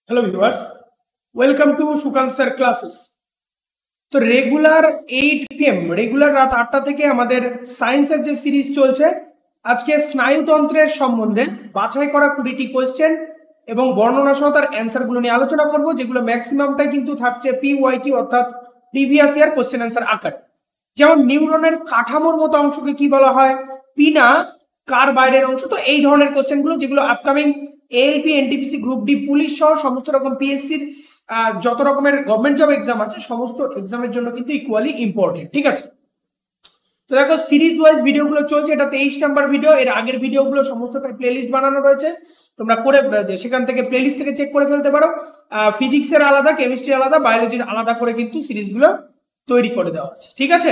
Hello viewers, welcome to Sukanta sir classes. তো regular 8 PM regular রাত 8টা থেকে আমাদের সায়েন্সের যে সিরিজ চলছে, আজকে স্নায়ুতন্ত্রের সম্বন্ধে বাছাই করা 20টি কোয়েশ্চেন এবং বর্ণনা সহ তার অ্যান্সারগুলো নিয়ে আলোচনা করব, যেগুলো ম্যাক্সিমামটাই কিন্তু থাকছে PYQ অর্থাৎ প্রিভিয়াস ইয়ার কোয়েশ্চেন অ্যান্সার আকার। যেমন নিউরনের কাঠামোর মতো অংশকে কি বলা হয়, পিনা কার বাইরের অংশ। তো এই ধরনের কোশ্চেনগুলো যেগুলো upcoming ALP NTPC group D police সহ সমস্ত রকম পিএসসির যত রকমের গভর্নমেন্ট জব এক্সাম আছে সমস্ত এক্সামের জন্য কিন্তু ইকুয়ালি ইম্পর্টেন্ট। ঠিক আছে, তো দেখো সিরিজ ওয়াইজ ভিডিওগুলো চলছে, এটা 23 নাম্বার ভিডিও। এর আগের ভিডিওগুলো সমস্তটাই প্লেলিস্ট বানানো রয়েছে, তোমরা করে সেখান থেকে প্লেলিস্ট থেকে চেক করে ফেলতে পারো। ফিজিক্সের আলাদা, কেমিস্ট্রি আলাদা, বায়োলজির আলাদা করে কিন্তু সিরিজগুলো তৈরি করে দেওয়া আছে। ঠিক আছে,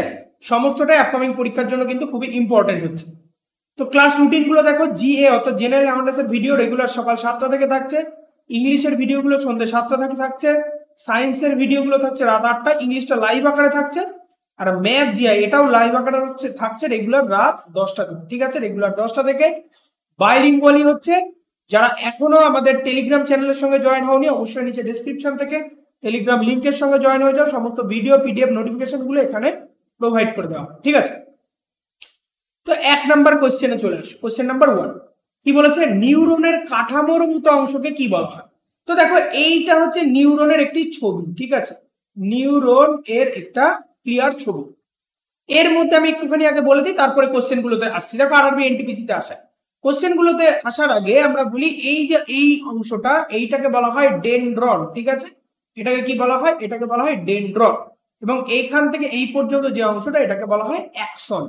সমস্তটাই আপকামিং পরীক্ষার জন্য কিন্তু খুবই ইম্পর্টেন্ট হচ্ছে। তো ক্লাস রুটিনগুলো দেখো, জিএ অর্থাৎ জেনারেল অ্যাওয়ারনেসের ভিডিও রেগুলার সকাল 7টা থেকে থাকছে, ইংলিশের ভিডিওগুলো সন্ধ্যে 7টা থেকে থাকছে, সায়েন্সের ভিডিওগুলো থাকছে রাত 8টা, ইংলিশটা লাইভ আকারে থাকছে, আর ম্যাথ জিআই এটাও লাইভ আকারে থাকছে রেগুলার রাত 10টা থেকে। ঠিক আছে, রেগুলার 10টা থেকে। বাইলিঙ্গুয়ালি হচ্ছে, যারা এখনো আমাদের টেলিগ্রাম চ্যানেলের সঙ্গে জয়েন হওনি অবশ্যই নিচে ডেসক্রিপশন থেকে টেলিগ্রাম লিংকের সঙ্গে জয়েন হয়ে যাও, সমস্ত ভিডিও পিডিএফ নোটিফিকেশনগুলো এখানে প্রোভাইড করে দেওয়া। ঠিক আছে, তো 1 নাম্বার কোশ্চেনে চলে আসো। কোশ্চেন নাম্বার 1 কি বলেছে, নিউরনের কাঠামোর মতো অংশকে কি বলা হয়? তো দেখো এইটা হচ্ছে নিউরনের একটি ছবি। ঠিক আছে, নিউরন এর একটা ক্লিয়ার ছবি। এর মধ্যে আমি একটুখানি আগে বলে দিই, তারপরে কোশ্চেন গুলোতে আসছি। দেখো আরবি এনটিপিসি তে আসা কোশ্চেন গুলোতে আসার আগে আমরা বলি এই যে এই অংশটা, এইটাকে বলা হয় ডেনড্রন। ঠিক আছে, এটাকে কি বলা হয়? এটাকে বলা হয় ডেনড্রন। এবং এইখান থেকে এই পর্যন্ত যে অংশটা, এটাকে বলা হয় অ্যাক্সন।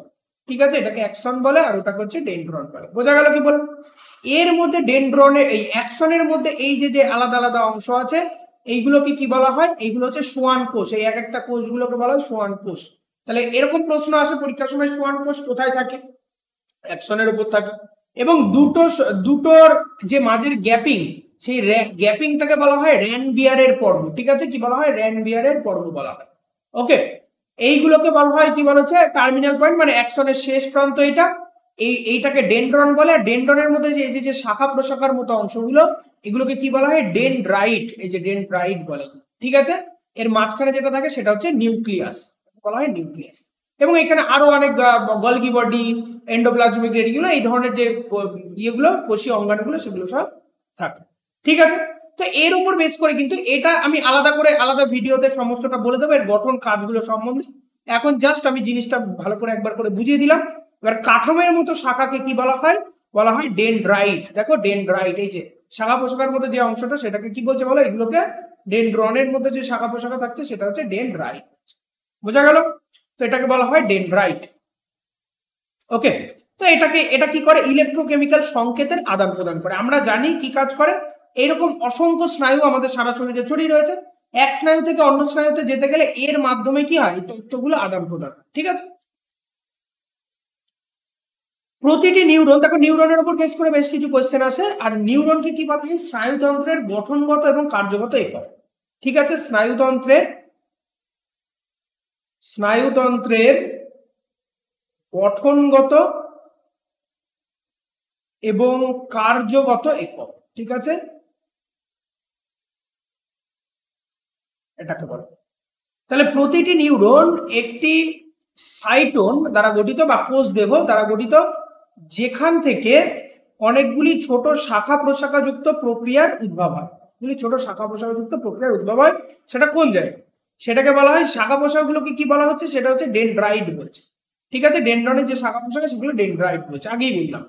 ঠিক আছে, এটাকে অ্যাক্সন বলে, আর ওটাকে হচ্ছে ডেনড্রন বলে। বোঝা গেল কি বল? এর মধ্যে ডেনড্রনের এই অ্যাক্সনের মধ্যে এই যে যে আলাদা আলাদা অংশ আছে, এইগুলোকে কি বলা হয়? এইগুলো হচ্ছে সোয়ান কোষ। এই এক একটা কোষগুলোকে বলা হয় সোয়ান কোষ। তাহলে এরকম প্রশ্ন আসে পরীক্ষার সময়, সোয়ান কোষ কোথায় থাকে? অ্যাকশনের উপর থাকে। এবং দুটোর যে মাঝের গ্যাপিং, সেই গ্যাপিংটাকে বলা হয় র্যানবিয়ারের পর্ব। ঠিক আছে, কি বলা হয়? র্যানবিয়ারের পর্ব বলা হয়। ওকে, এইগুলোকে বলা হয় কি বলা হচ্ছে টার্মিনাল পয়েন্ট, মানে অ্যাকশনের শেষ প্রান্ত এটা। এইটাকে ডেনড্রন বলে। ডেনড্রনের মধ্যে যে যে শাখা প্রশাখার মতো অংশগুলো, এগুলোকে কি বলা হয়? ডেনড্রাইট। এই যে ডেনড্রাইট বলে। ঠিক আছে, এর মাঝখানে যেটা থাকে সেটা হচ্ছে নিউক্লিয়াস, বলা হয় নিউক্লিয়াস। এবং এখানে আরো অনেক গলগি বডি, এন্ডোপ্লাজমিক রেটিকুলাম, এই ধরনের যে ইয়েগুলো কোষীয় অঙ্গাণুগুলো, সেগুলো সব থাকে। ঠিক আছে, তো এর উপর বেস করে কিন্তু এটা আমি আলাদা করে আলাদা ভিডিওতে সমস্তটা বলে দেবো, এর গঠন কাজগুলো সম্বন্ধে। এখন জাস্ট আমি জিনিসটা ভালো করে একবার করে বুঝিয়ে দিলাম। এবার কাঠামোর মতো শাখাকে কি বলা হয়? বলা হয় ডেনড্রাইট। দেখো ডেনড্রাইট, এই যে শাখা প্রশাখার মধ্যে যে অংশটা, সেটাকে কি বলছে বলো? এগুলোকে ডেনড্রনের মধ্যে যে শাখা প্রশাখা থাকছে সেটা হচ্ছে ডেনড্রাইট। বোঝা গেল? তো এটাকে বলা হয় ডেনড্রাইট। ওকে, তো এটা কি করে? ইলেকট্রোকেমিক্যাল সংকেতের আদান প্রদান করে। আমরা জানি কি কাজ করে। এইরকম অসংখ্য স্নায়ু আমাদের সারা শরীরে ছড়িয়ে রয়েছে, এক স্নায়ু থেকে অন্য স্নায়ুতে যেতে গেলে এর মাধ্যমে কি হয়? তথ্যগুলো আদান প্রদান। ঠিক আছে, প্রতিটি নিউরন, দেখো নিউরনের উপর বেশ করে বেশ কিছু কোশ্চেন আসে। আর নিউরনকে কি বলা হয়? স্নায়ুতন্ত্রের গঠনগত এবং কার্যগত একক। ঠিক আছে, স্নায়ুতন্ত্রের গঠনগত এবং কার্যগত একক। ঠিক আছে, এটাকে বলে। তাহলে প্রতিটি নিউরন একটি সাইটোন দ্বারা গঠিত বা কোষ দেহ দ্বারা গঠিত, যেখান থেকে অনেকগুলি ছোট শাখা প্রশাখা যুক্ত প্রক্রিয়ার উদ্ভব হয়। ছোট শাখা প্রশাখা যুক্ত প্রক্রিয়ার উদ্ভব হয়, সেটা কোন জায়গায়? সেটাকে বলা হয়, শাখা প্রশাখাগুলোকে কি বলা হচ্ছে? সেটা হচ্ছে ডেনড্রাইট বলছে। ঠিক আছে, ডেনড্রনের যে শাখা প্রশাখা সেগুলো ডেনড্রাইট বলছে, আগেই বললাম।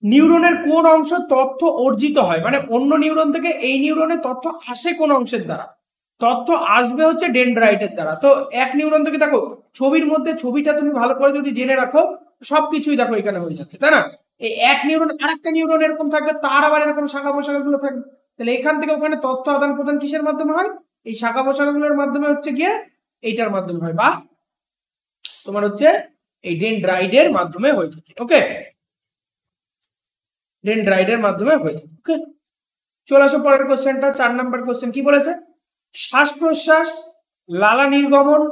নিউরনের কোন অংশ তথ্য অর্জিত হয়, মানে অন্য নিউরন থেকে এই নিউরনে তথ্য আসে কোন অংশের দ্বারা? তথ্য আসবে হচ্ছে ডেনড্রাইটের দ্বারা। তো এক নিউরন থেকে দেখো ছবির মধ্যে, ছবিটা তুমি ভালো করে যদি জেনে রাখো, সবকিছুই দেখো এখানে হয়ে যাচ্ছে, তাই না? এই এক নিউরন আরেকটা নিউরন এরকম থাকবে, তার আবার এরকম শাখা প্রশাখাগুলো থাকবে। তাহলে এখান থেকে ওখানে তথ্য আদান প্রদান কিসের মাধ্যমে হয়? এই শাখা প্রশাখাগুলোর মাধ্যমে হচ্ছে গিয়ে এইটার মাধ্যমে হয়, বা তোমার হচ্ছে এই ডেনড্রাইটের মাধ্যমে হয়ে থাকে। ওকে, ডেনড্রাইটের মাধ্যমে হয়ে থাকে। ওকে, চলে আসো পরের কোশ্চেনটা। 4 নাম্বার কোশ্চেন কি বলেছে? শ্বাস প্রশ্বাস, লালা নির্গমন,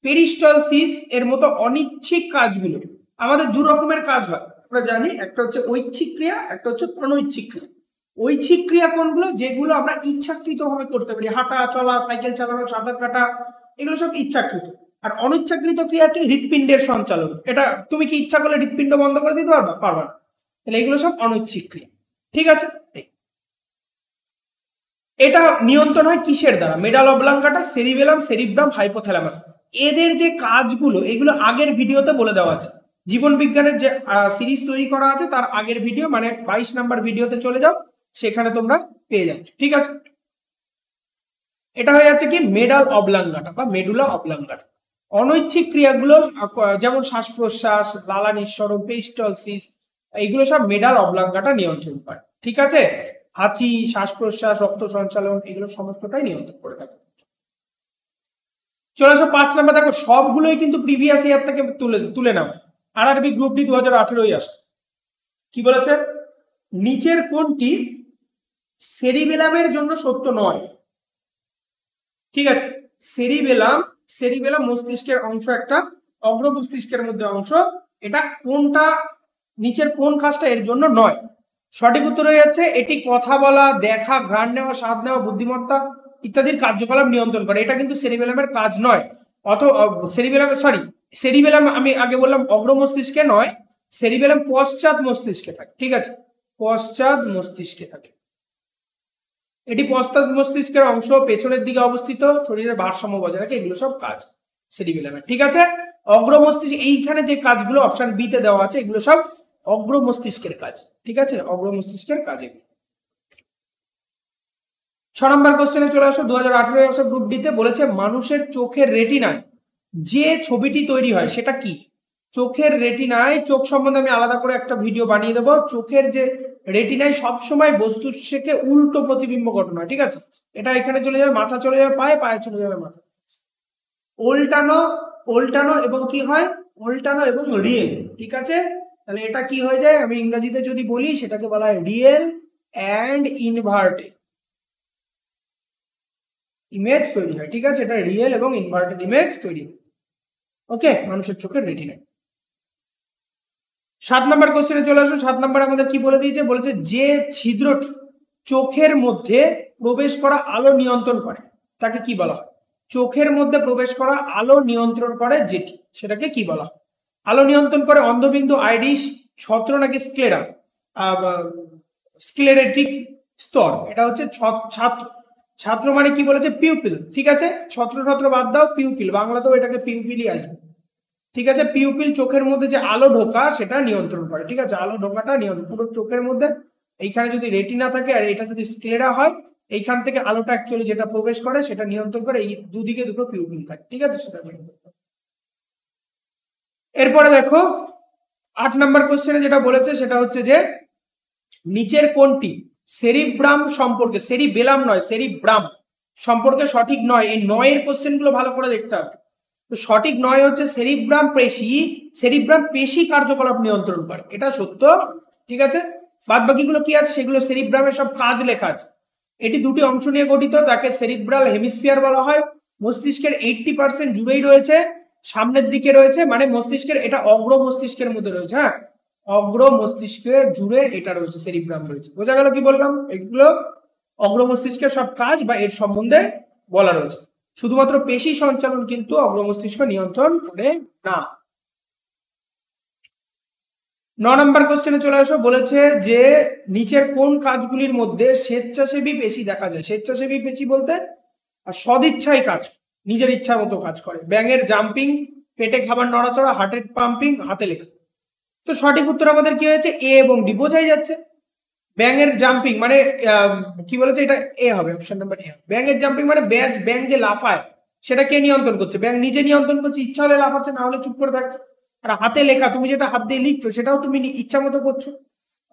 পেরিস্টলসিস এর মতো অনিচ্ছিক কাজগুলো, আমাদের দু রকমের কাজ হয় আমরা জানি। একটা হচ্ছে ঐচ্ছিক ক্রিয়া, একটা হচ্ছে অনৈচ্ছিক ক্রিয়া। ঐচ্ছিক ক্রিয়া কোনগুলো? যেগুলো আমরা ইচ্ছাকৃত ভাবে করতে পারি, হাঁটা, চলা, সাইকেল চালানো, সাঁতার কাটা, এগুলো সব ইচ্ছাকৃত। আর অনিচ্ছাকৃত ক্রিয়া কি? হৃৎপিণ্ডের সঞ্চালন। এটা তুমি কি ইচ্ছা করলে হৃৎপিণ্ড বন্ধ করে দিতে পারবা? পারবা না। তাহলে এগুলো সব অনৈচ্ছিক ক্রিয়া। ঠিক আছে, এটা নিয়ন্ত্রণ হয় কিসের দ্বারা? Medulla oblongata, cerebellum, cerebrum, hypothalamus. এদের যে কাজগুলো, এগুলো আগের ভিডিওতে বলে দেওয়া আছে। জীবন বিজ্ঞানের যে সিরিজ তৈরি করা আছে তার আগের ভিডিও, মানে 22 নাম্বার ভিডিওতে চলে যাও, সেখানে তোমরা পেয়ে যাচ্ছ। ঠিক আছে, এটা হয়ে যাচ্ছে কি? মেডাল অবলাঙ্কাটা বা মেডুলা অবলাঙ্কাটা। অনৈচ্ছিক ক্রিয়াগুলো যেমন শ্বাস প্রশ্বাস, লালা নিঃসরণ, পেরিস্টালসিস, এইগুলো সব মেডাল অবলাঙ্কাটা নিয়ন্ত্রণ করে। ঠিক আছে, হাঁচি, শ্বাস প্রশ্বাস, রক্ত সঞ্চালন, এগুলো সমস্তটাই নিয়ন্ত্রণ করে থাকে। চলে আসো 5 নাম্বার। দেখো সবগুলোই কিন্তু প্রিভিয়াস ইয়ার থেকে তুলে নাও। আরআরবি গ্রুপ ডি 2018 আসে। কি বলেছে? নিচের কোনটি সেরিবেলামের জন্য সত্য নয়? ঠিক আছে, সেরিবেলাম মস্তিষ্কের অংশ, একটা অগ্র মস্তিষ্কের মধ্যে অংশ। এটা কোনটা, নিচের কোন কাজটা এর জন্য নয়? সঠিক উত্তর হয়ে যাচ্ছে এটি কথা বলা, দেখা, ঘ্রাণ নেওয়া, স্বাদ নেওয়া, বুদ্ধিমত্তা ইত্যাদির কার্যকলাপ নিয়ন্ত্রণ করে। এটা কিন্তু সেরিবেলামের কাজ নয়। সেরিবেলাম আমি আগে বললাম অগ্র মস্তিষ্কে নয়, সেরিবেলাম পশ্চাৎ মস্তিষ্কে থাকে। ঠিক আছে, পশ্চাৎ মস্তিষ্কে থাকে। এটি পশ্চাৎ মস্তিষ্কের অংশ, পেছনের দিকে অবস্থিত, শরীরের ভারসাম্য বজায় রাখে, এগুলো সব কাজ সেরিবেলামের। ঠিক আছে, অগ্র মস্তিষ্ক, এইখানে যে কাজগুলো অপশন বি তে দেওয়া আছে, এগুলো সব অগ্র মস্তিষ্কের কাজ। ঠিক আছে, অগ্র মস্তিষ্কের কাজ এগুলো। 6 নম্বর কোশ্চেনে চলে আসো। 2018 আসা গ্রুপ ডি তে বলেছে মানুষের চোখের রেটিনায় যে ছবিটি তৈরি হয় সেটা কি? চোখের রেটিনায়, চোখ সম্বন্ধে আমি আলাদা করে একটা ভিডিও বানিয়ে দেবো। চোখের যে রেটিনায় সবসময় বস্তু থেকে উল্টো প্রতিবিম্ব গঠন হয়। ঠিক আছে, এটা এখানে চলে যাবে, মাথা চলে যাবে পায়ে, পায়ে চলে যাবে মাথা। উল্টানো এবং কি হয়? উল্টানো এবং রিয়েল। ঠিক আছে, তাহলে এটা কি হয়ে যায়? আমি ইংরেজিতে যদি বলি, সেটাকে বলা হয় রিয়েল অ্যান্ড ইনভার্টেড ইমেজ তৈরি হয়। ঠিক আছে, এটা রিয়েল এবং ইনভার্টেড ইমেজ তৈরি হয়। ওকে, মানুষের চোখের রেটিনায়। 7 নম্বর কোশ্চেনে চলে আসো। 7 নম্বর আমাদের কি বলে দিয়েছে? বলেছে যে ছিদ্রটি চোখের মধ্যে প্রবেশ করা আলো নিয়ন্ত্রণ করে তাকে কি বলা হয়? চোখের মধ্যে প্রবেশ করা আলো নিয়ন্ত্রণ করে যেটি, সেটাকে কি বলা হয়? আলো নিয়ন্ত্রণ করে অন্ধবিন্দু, আইরিস, ছত্র নাকি স্ক্লেরা? স্ক্লেরেটিক স্তর। এটা হচ্ছে ছাত্র। ছাত্র মানে কি বলেছে? পিউপিল। ঠিক আছে, ছত্র বাদ দাও, পিউপিল, বাংলাতেও এটাকে পিউপিলই আসবে। ঠিক আছে, পিউপিল চোখের মধ্যে যে আলো ঢোকা সেটা নিয়ন্ত্রণ করে। ঠিক আছে, আলো ঢোকাটা নিয়ন্ত্রণ, পুরো চোখের মধ্যে এইখানে যদি রেটিনা থাকে আর এটা যদি স্ক্লেরা হয়, এইখান থেকে আলোটা অ্যাকচুয়ালি যেটা প্রবেশ করে সেটা নিয়ন্ত্রণ করে। এই দুদিকে দুটো পিউপিল থাকে। ঠিক আছে, সেটা নিয়ন্ত্রণ করে। এরপরে দেখো 8 নাম্বার কোশ্চেনে যেটা বলেছে সেটা হচ্ছে যে নিচের কোনটি সেরিব্রাম সম্পর্কে, সেরিবেলাম নয়, সেরিব্রাম সম্পর্কে সঠিক নয়? এই নয়ের কোশ্চেন গুলো ভালো করে দেখতে হবে। তো সঠিক নয় হচ্ছে সেরিব্রাম পেশি কার্যকলাপ নিয়ন্ত্রণ করে, এটা সত্য। ঠিক আছে, বাদ বাকিগুলো কি আছে সেগুলো সেরিব্রামের সব কাজ লেখা আছে। এটি দুটি অংশ নিয়ে গঠিত, তাকে সেরিব্রাল হেমিস্ফিয়ার বলা হয়। মস্তিষ্কের 80% জুড়েই রয়েছে, সামনের দিকে রয়েছে, মানে মস্তিষ্কের এটা অগ্র মস্তিষ্কের মধ্যে রয়েছে। হ্যাঁ, অগ্র মস্তিষ্কের জুড়ে এটা রয়েছে, সেরিব্রাম রয়েছে। বোঝা গেল কি বললাম? এগুলো অগ্র মস্তিষ্কের সব কাজ বা এর সম্বন্ধে বলা রয়েছে। শুধুমাত্র পেশি সঞ্চালন কিন্তু অগ্র মস্তিষ্ক নিয়ন্ত্রণ করে না। 9 নম্বর কোশ্চেনে চলে আসো। বলেছে যে নিচের কোন কাজগুলির মধ্যে স্বেচ্ছাসেবী পেশি দেখা যায়? স্বেচ্ছাসেবী পেশি বলতে সদিচ্ছায় কাজ, নিজের ইচ্ছা মতো কাজ করে। ব্যাঙের জাম্পিং, পেটে খাবার নড়াচড়া, হার্টের পাম্পিং, হাতে লেখা। তো সঠিক উত্তর আমাদের কি হয়েছে? এ এবং ডি। বোঝাই যাচ্ছে ব্যাঙের জাম্পিং মানে কি বলেছে? এটা এ হবে, অপশন নাম্বার এ। ব্যাঙের জাম্পিং মানে ব্যাঙ যে লাফায় সেটা কে নিয়ন্ত্রণ করছে? ব্যাঙ নিজে নিয়ন্ত্রণ করছে, ইচ্ছা হলে লাফাচ্ছে, না হলে চুপ করে থাকছে। আর হাতে লেখা, তুমি যেটা হাত দিয়ে লিখছো সেটাও তুমি ইচ্ছা মতো করছো।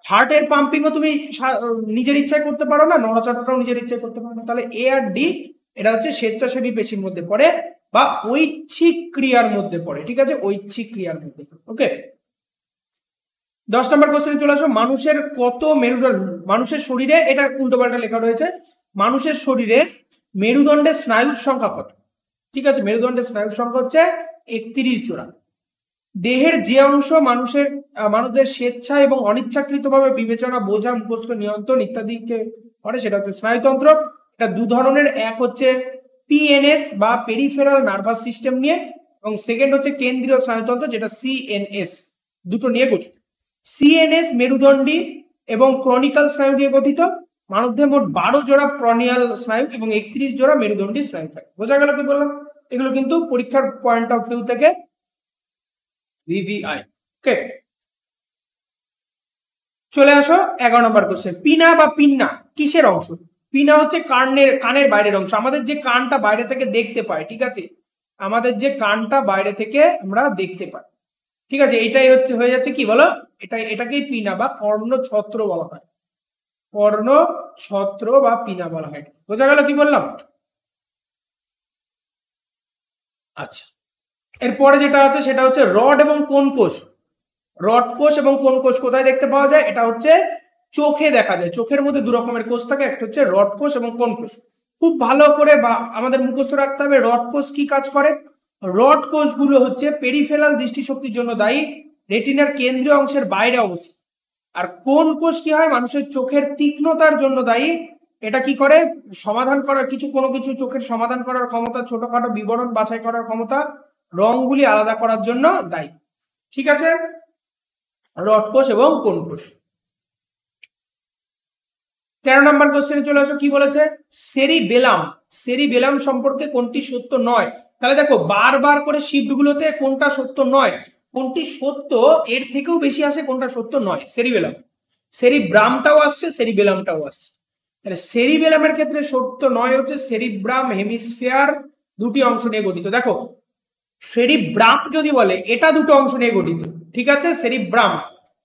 হার্টের পাম্পিংও তুমি নিজের ইচ্ছায় করতে পারো না, নড়াচড়াটাও নিজের ইচ্ছায় করতে পারো না। তাহলে এ আর ডি এটা হচ্ছে স্বেচ্ছাসেবী পেশির মধ্যে পড়ে বা ঐচ্ছিক ক্রিয়ার মধ্যে পড়ে। ঠিক আছে, ঐচ্ছিক ক্রিয়ার মধ্যে। ওকে, 10 নম্বর কোশ্চেনে চলে আসো। মানুষের কত মেরুদণ্ড? মানুষের শরীরে, এটা উল্টোপাল্টা লেখা রয়েছে, মানুষের শরীরে মেরুদণ্ডের স্নায়ুর সংখ্যা কত? ঠিক আছে, মেরুদণ্ডের স্নায়ুর সংখ্যা হচ্ছে 31 জোড়া। দেহের যে অংশ মানুষদের স্বেচ্ছা এবং অনিচ্ছাকৃতভাবে বিবেচনা, বোঝা, মুখস্থ, নিয়ন্ত্রণ ইত্যাদিকে করে সেটা হচ্ছে স্নায়ুতন্ত্র। এটা দু ধরনের, এক হচ্ছে পিএনএস বা পেরিফেরাল নার্ভাস সিস্টেম নিয়ে, এবং সেকেন্ড হচ্ছে কেন্দ্রীয় স্নায়ুতন্ত্র যেটা সিএনএস, দুটো নিয়ে গঠিত। সিএনএস মেরুদণ্ডী এবং ক্রনিক্যাল স্নায়ু দিয়ে গঠিত। মানবদেহে মোট 12 জোড়া ক্রনিয়াল স্নায়ু এবং 31 জোড়া মেরুদণ্ডী স্নায়ু থাকে। বোঝা গেল কি বললাম? এগুলো কিন্তু পরীক্ষার পয়েন্ট অফ ভিউ থেকে ভিভিআই। ওকে, চলে আসো 11 নম্বর কোশ্চেন। পিনা বা পিন্না কিসের অংশ? পিনা হচ্ছে কানের বাইরের অংশ, আমাদের যে কানটা বাইরে থেকে দেখতে পাই, ঠিক আছে, আমাদের যে কানটা বাইরে থেকে আমরা দেখতে পাই, ঠিক আছে, এটাই হচ্ছে হয়ে যাচ্ছে কি বলো, এটাকেই পিনা বা কর্ণছত্র বলা হয়। কর্ণছত্র বা পিনা বলা হয়। বোঝা গেল কি বললাম? আচ্ছা, এরপরে যেটা আছে সেটা হচ্ছে রড এবং কোন কোষ। রড কোষ এবং কোন কোষ কোথায় দেখতে পাওয়া যায়? এটা হচ্ছে চোখে দেখা যায়। চোখের মধ্যে দু রকমের কোষ থাকে, একটা হচ্ছে রড কোষ এবং কোন কোষ। খুব ভালো করে বা আমাদের মুখস্থ রাখতে হবে রড কোষ কি কাজ করে। রড কোষগুলো হচ্ছে পেরিফেরাল দৃষ্টিশক্তির জন্য দায়ী, রেটিনার কেন্দ্রীয় অংশের বাইরে অবস্থিত। আর কোন কোষ কি হয়? মানুষের চোখের তীক্ষ্ণতার জন্য দায়ী। এটা কি করে? সমাধান করার কোনো কিছু চোখের সমাধান করার ক্ষমতা, ছোটখাটো বিবরণ বাছাই করার ক্ষমতা, রংগুলি আলাদা করার জন্য দায়ী। ঠিক আছে, রড কোষ এবং কোন কোষ। 13 নম্বর কোশ্চেনে চলে আসো, কি বলেছে? সেরিবেলাম সম্পর্কে কোনটি সত্য নয়? তাহলে দেখো বারবার করে শিফট গুলোতে কোনটা সত্য নয়, কোনটি সত্য এর থেকেও বেশি আসে, কোনটা সত্য নয়। সেরিব্রামটাও আসছে, সেরিবেলামটাও আসছে। তাহলে সেরিবেলামের ক্ষেত্রে সত্য নয় হচ্ছে সেরিব্রাম হেমিস্ফিয়ার দুটি অংশ নিয়ে গঠিত। দেখো সেরিব্রাম যদি বলে এটা দুটো অংশ নিয়ে গঠিত, ঠিক আছে, সেরিব্রাম।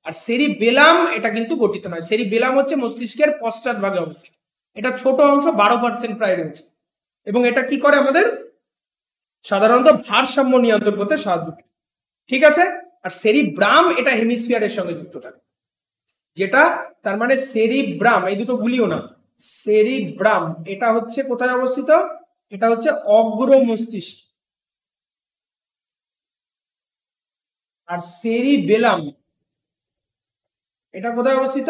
আর সেরিবেলাম এটা কিন্তু গঠিত নয়। সেরিবেলাম হচ্ছে মস্তিষ্কের পশ্চাৎ ভাগে অবস্থিত, এটা ছোট অংশ, 12% প্রায় রয়েছে, এবং এটা কি করে আমাদের সাধারণত ভারসাম্য নিয়ন্ত্রণ করতে সাহায্য করে, ঠিক আছে। আর সেরিব্রাম এটা হেমিস্ফিয়ারের সঙ্গে যুক্ত থাকে, যেটা তার মানে সেরিব্রাম, এই দুটো ভুলিও না। সেরিব্রাম এটা হচ্ছে কোথায় অবস্থিত? এটা হচ্ছে অগ্র মস্তিষ্ক। আর সেরিবেলাম এটা কোথায় অবস্থিত?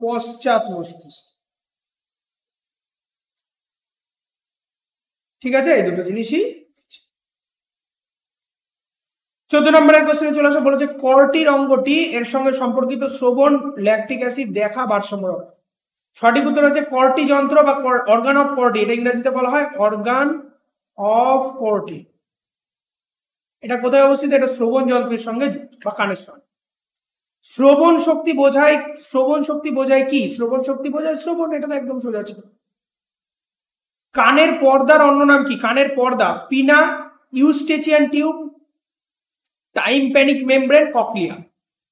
পশ্চাৎ মস্তিষ্ক। ঠিক আছে, এই দুটো জিনিসই। 14 নম্বরের কোশ্চেনে চলে আসো, বলেছে কর্টির অঙ্গটি এর সঙ্গে সম্পর্কিত শ্রবণ, ল্যাকটিক অ্যাসিড দেখা, ভারসাম্য। সঠিক উত্তর হচ্ছে কর্টি যন্ত্র বা অর্গান অফ কর্টি, এটা ইংরেজিতে বলা হয় অর্গান অফ কর্টি। এটা কোথায় অবস্থিত? এটা শ্রবণ যন্ত্রের সঙ্গে যুক্ত বা কানের সঙ্গে। শ্রবণ শক্তি বোঝায় কি? শ্রবণ শক্তি বোঝায় শ্রবণ, এটা তো একদম সোজা ছিল। কানের পর্দার অন্য নাম কি? কানের পর্দা পিনা, ইউস্টেচিয়ান টিউব, টাইম্প্যানিক মেমব্রেন, ককলিয়া।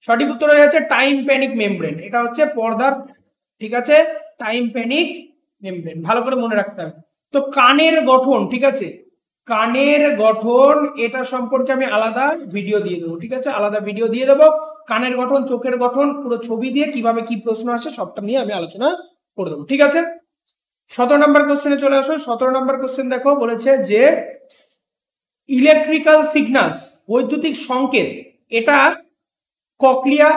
সঠিক উত্তর হয়ে যাচ্ছে টাইম্প্যানিক মেমব্রেন, এটা হচ্ছে পর্দার, ঠিক আছে, টাইম্প্যানিক মেমব্রেন, ভালো করে মনে রাখতে হবে। তো কানের গঠন, ঠিক আছে, কানের গঠন এটা সম্পর্কে আমি আলাদা ভিডিও দিয়ে দেবো, ঠিক আছে, আলাদা ভিডিও দিয়ে দেবো। কানের গঠন, চোখের গঠন, পুরো ছবি দিয়ে কিভাবে কি প্রশ্ন আসে সবটা নিয়ে আমি আলোচনা করে দেবো, ঠিক আছে। 17 নম্বর কোশ্চেনে চলে আসো। 17 নম্বর কোশ্চেন দেখো, বলেছে যে ইলেকট্রিক্যাল সিগন্যালস, বৈদ্যুতিক সংকেত, এটা ককলিয়া,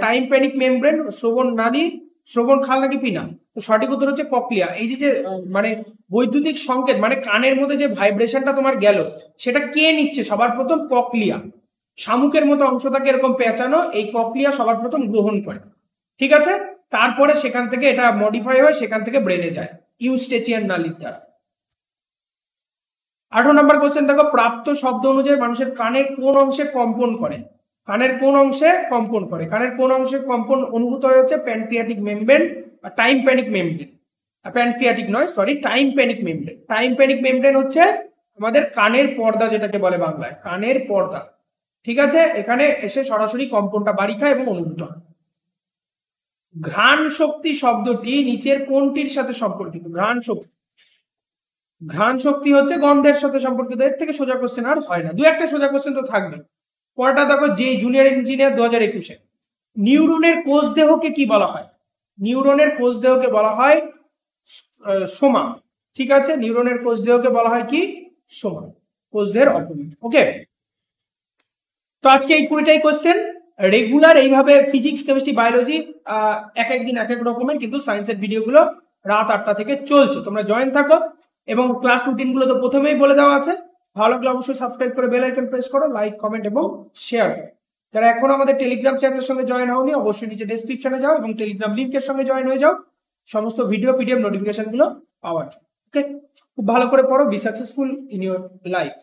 টাইম্প্যানিক মেমব্রেন, শ্রবণ নালী, শ্রবণ খাল নাকি পিনা? তো সঠিক উত্তর হচ্ছে ককলিয়া। এই যে মানে বৈদ্যুতিক সংকেত মানে কানের মধ্যে যে ভাইব্রেশনটা তোমার গেল, সেটা কে নিচ্ছে? সবার প্রথম ককলিয়া, শামুকের মতো অংশ থাকে এরকম পেঁচানো, এই ককলিয়া সবার প্রথম গ্রহণ করে, ঠিক আছে। তারপরে সেখান থেকে এটা মডিফাই হয়, সেখান থেকে ব্রেনে যায় ইউস্টেচিয়ান নালীর দ্বারা। 18 নম্বর কোশ্চেন দেখো, প্রাপ্ত শব্দ অনুযায়ী মানুষের কানের কোন অংশে কম্পন করে? কানের কোন অংশে কম্পন করে? কানের কোন অংশে কম্পন অনুভূত হয়েছে? প্যানক্রিয়াটিক মেমব্রেন বা টাইম্প্যানিক মেমব্রেন। প্যানক্রিয়াটিক নয়, সরি, টাইম্প্যানিক মেমব্রেন। টাইম্প্যানিক মেমব্রেন হচ্ছে আমাদের কানের পর্দা, যেটাকে বলে বাংলায় কানের পর্দা, ঠিক আছে। এখানে এসে সরাসরি কম্পনটা বাড়ি খায় এবং অনুভূত হয়। ঘ্রাণ শক্তি শব্দটি নিচের কোনটির সাথে সম্পর্কিত? ঘ্রাণ শক্তি হচ্ছে গন্ধের সাথে সম্পর্কিত। এর থেকে সোজা কোশ্চেন আর হয় না, দু একটা সোজা কোশ্চেন তো থাকবে। পরেরটা দেখো, যে জুনিয়র ইঞ্জিনিয়ার 2021-এ নিউরনের কোষ দেহকে কি বলা হয়? নিউরনের কোষ দেহকে বলা হয় সোমা, ঠিক আছে, নিউরনের কোষ দেহকে বলা হয় কি? সোমা, কোষ দেহের অপভূত। ওকে, তো আজকে এই 20টাই কোশ্চেন রেগুলার এইভাবে ফিজিক্স কেমিস্ট্রি বায়োলজি এক এক দিন এক এক রকমের, কিন্তু সায়েন্সের ভিডিওগুলো রাত 8টা থেকে চলছে। তোমরা জয়েন থাকো এবং ক্লাস রুটিনগুলো তো প্রথমেই বলে দেওয়া আছে। ভালো লাগলে অবশ্যই সাবস্ক্রাইব করে বেল আইকন প্রেস করো, লাইক কমেন্ট এবং শেয়ার করো। যারা এখন আমাদের টেলিগ্রাম চ্যানেলের সঙ্গে জয়েন হওনি অবশ্যই নিচে ডেসক্রিপশনে যাও এবং টেলিগ্রাম লিংকের সঙ্গে জয়েন হয়ে যাও সমস্ত ভিডিও পিডিএফ নোটিফিকেশনগুলো পাওয়ার জন্য। ওকে, খুব ভালো করে পড়ো, be successful in your life.